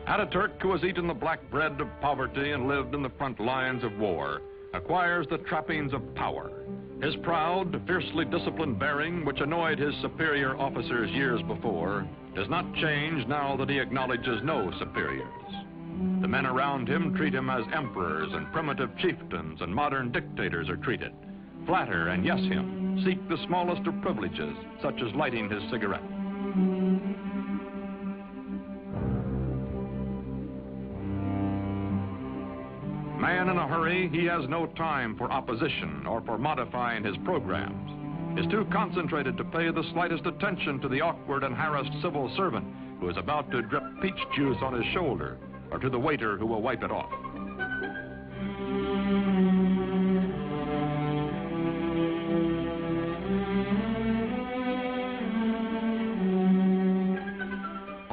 Atatürk, who has eaten the black bread of poverty and lived in the front lines of war, acquires the trappings of power. His proud, fiercely disciplined bearing, which annoyed his superior officers years before, does not change now that he acknowledges no superiors. The men around him treat him as emperors and primitive chieftains and modern dictators are treated. Flatter and yes him, seek the smallest of privileges, such as lighting his cigarette. Man in a hurry, he has no time for opposition or for modifying his programs. Is too concentrated to pay the slightest attention to the awkward and harassed civil servant who is about to drip peach juice on his shoulder, or to the waiter who will wipe it off.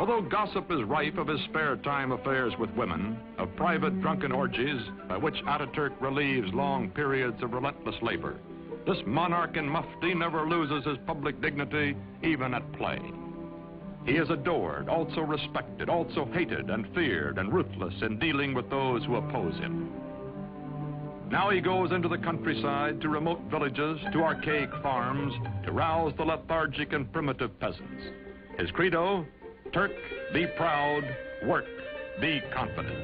Although gossip is rife of his spare time affairs with women, of private drunken orgies by which Atatürk relieves long periods of relentless labor, this monarch in mufti never loses his public dignity, even at play. He is adored, also respected, also hated and feared and ruthless in dealing with those who oppose him. Now he goes into the countryside, to remote villages, to archaic farms, to rouse the lethargic and primitive peasants. His credo, Turk, be proud, work, be confident.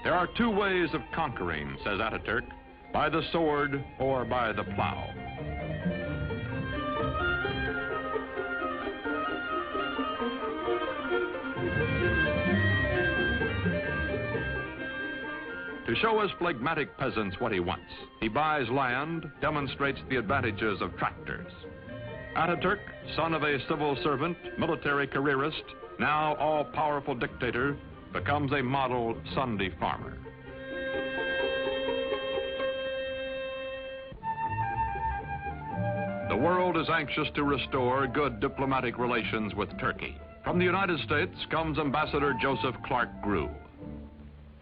There are two ways of conquering, says Atatürk, by the sword or by the plow. To show his phlegmatic peasants what he wants, he buys land, demonstrates the advantages of tractors. Atatürk, son of a civil servant, military careerist, now all-powerful dictator, becomes a model Sunday farmer. The world is anxious to restore good diplomatic relations with Turkey. From the United States comes Ambassador Joseph Clark Grew.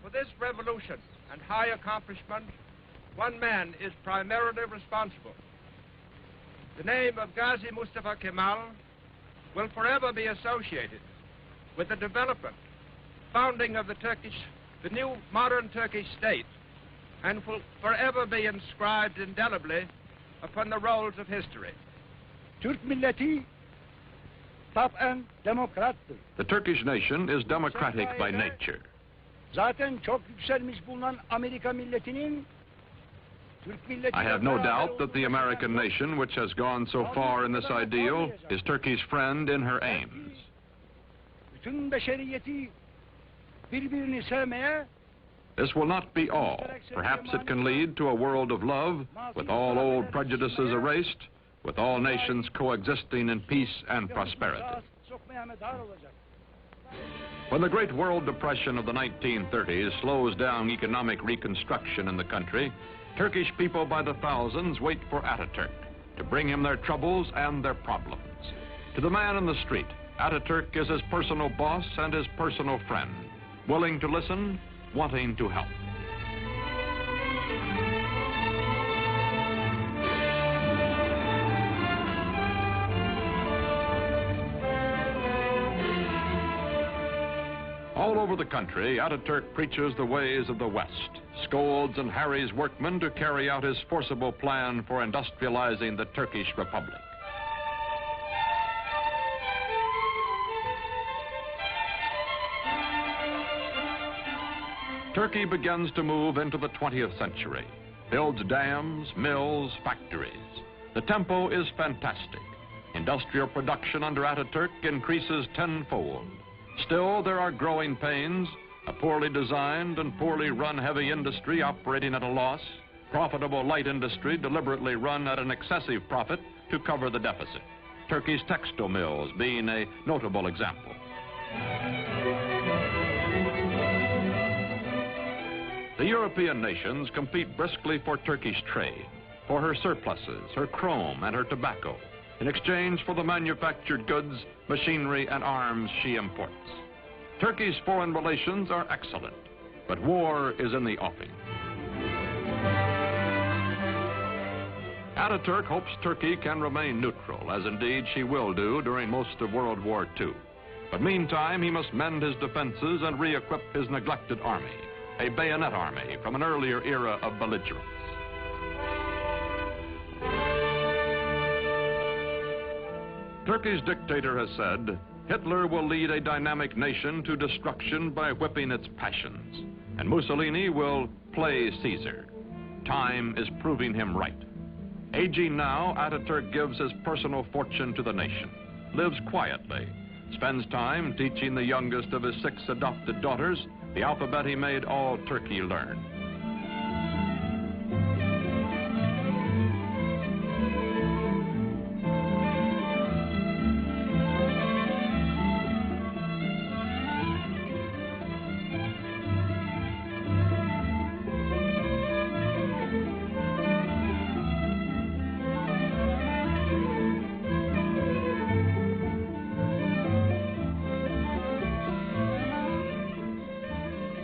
For this revolution and high accomplishment, one man is primarily responsible. The name of Gazi Mustafa Kemal will forever be associated with the development, founding of the new modern Turkish state, and will forever be inscribed indelibly upon the rolls of history. Türk milleti taben demokrattır. The Turkish nation is democratic by nature. Zaten çok yükselmiş bulunan Amerika milletinin Türk milleti. I have no doubt that the American nation, which has gone so far in this ideal, is Turkey's friend in her aims. Bütün beşeriyeti birbirini sevmeye. This will not be all. Perhaps it can lead to a world of love, with all old prejudices erased, with all nations coexisting in peace and prosperity. When the Great World Depression of the 1930s slows down economic reconstruction in the country, Turkish people by the thousands wait for Atatürk to bring him their troubles and their problems. To the man in the street, Atatürk is his personal boss and his personal friend, willing to listen, wanting to help. All over the country, Atatürk preaches the ways of the West, scolds and harries workmen to carry out his forcible plan for industrializing the Turkish Republic. Turkey begins to move into the 20th century, builds dams, mills, factories. The tempo is fantastic. Industrial production under Atatürk increases tenfold. Still, there are growing pains, a poorly designed and poorly run heavy industry operating at a loss, profitable light industry deliberately run at an excessive profit to cover the deficit. Turkey's textile mills being a notable example. The European nations compete briskly for Turkish trade, for her surpluses, her chrome, and her tobacco. in exchange for the manufactured goods, machinery, and arms she imports. Turkey's foreign relations are excellent, but war is in the offing. Ataturk hopes Turkey can remain neutral, as indeed she will do during most of World War II. But meantime, he must mend his defenses and re-equip his neglected army, a bayonet army from an earlier era of belligerence. Turkey's dictator has said, Hitler will lead a dynamic nation to destruction by whipping its passions, and Mussolini will play Caesar. Time is proving him right. Aging now, Ataturk gives his personal fortune to the nation, lives quietly, spends time teaching the youngest of his 6 adopted daughters the alphabet he made all Turkey learn.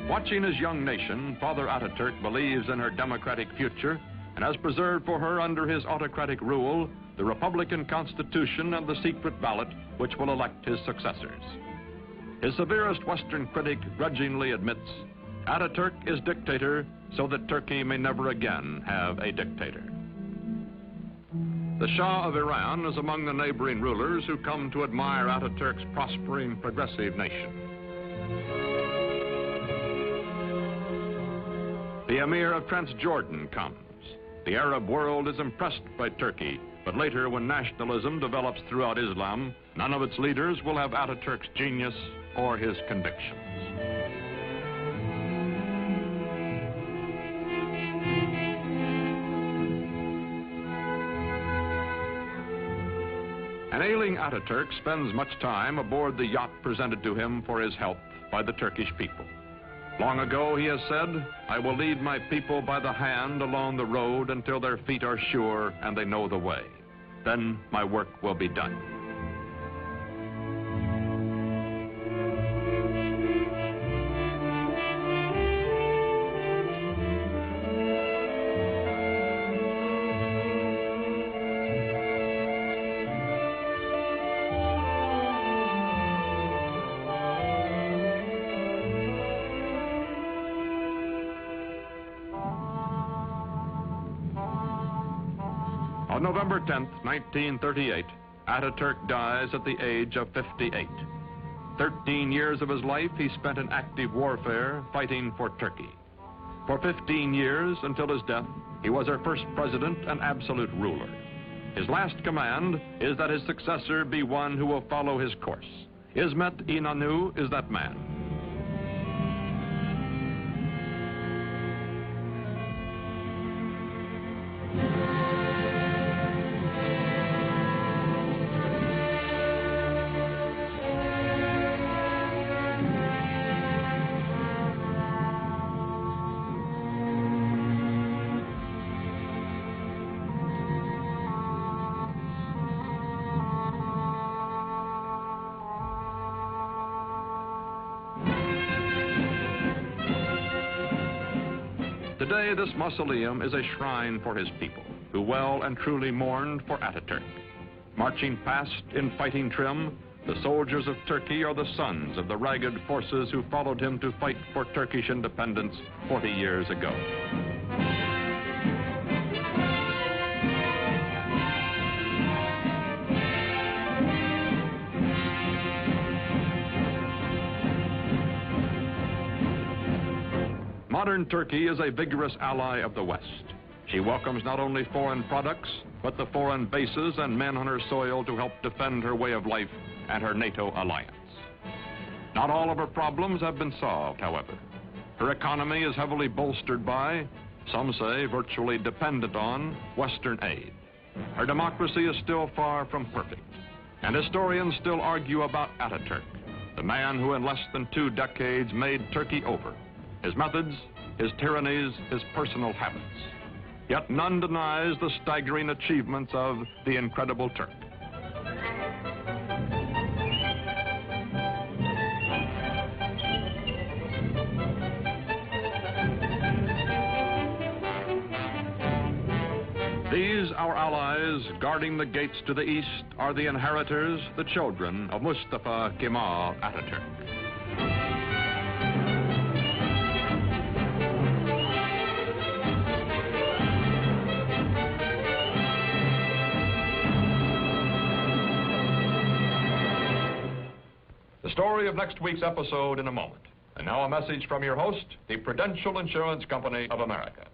Watching his young nation, Father Ataturk believes in her democratic future and has preserved for her under his autocratic rule the Republican Constitution and the secret ballot which will elect his successors. His severest Western critic grudgingly admits, Ataturk is dictator so that Turkey may never again have a dictator. The Shah of Iran is among the neighboring rulers who come to admire Ataturk's prospering, progressive nation. The Emir of Transjordan comes. The Arab world is impressed by Turkey, but later when nationalism develops throughout Islam, none of its leaders will have Ataturk's genius or his convictions. An ailing Ataturk spends much time aboard the yacht presented to him for his health by the Turkish people. Long ago, he has said, I will lead my people by the hand along the road until their feet are sure and they know the way. Then my work will be done. On November 10th, 1938, Ataturk dies at the age of 58. 13 years of his life he spent in active warfare fighting for Turkey. For 15 years, until his death, he was our first president and absolute ruler. His last command is that his successor be one who will follow his course. İsmet İnönü is that man. Today, this mausoleum is a shrine for his people, who well and truly mourned for Ataturk. Marching past in fighting trim, the soldiers of Turkey are the sons of the ragged forces who followed him to fight for Turkish independence 40 years ago. Modern Turkey is a vigorous ally of the West. She welcomes not only foreign products, but the foreign bases and men on her soil to help defend her way of life and her NATO alliance. Not all of her problems have been solved, however. Her economy is heavily bolstered by, some say virtually dependent on, Western aid. Her democracy is still far from perfect, and historians still argue about Ataturk, the man who in less than 2 decades made Turkey over. His methods, his tyrannies, his personal habits. Yet none denies the staggering achievements of the incredible Turk. These, our allies, guarding the gates to the east, are the inheritors, the children of Mustafa Kemal Atatürk. The story of next week's episode in a moment. And now a message from your host, the Prudential Insurance Company of America.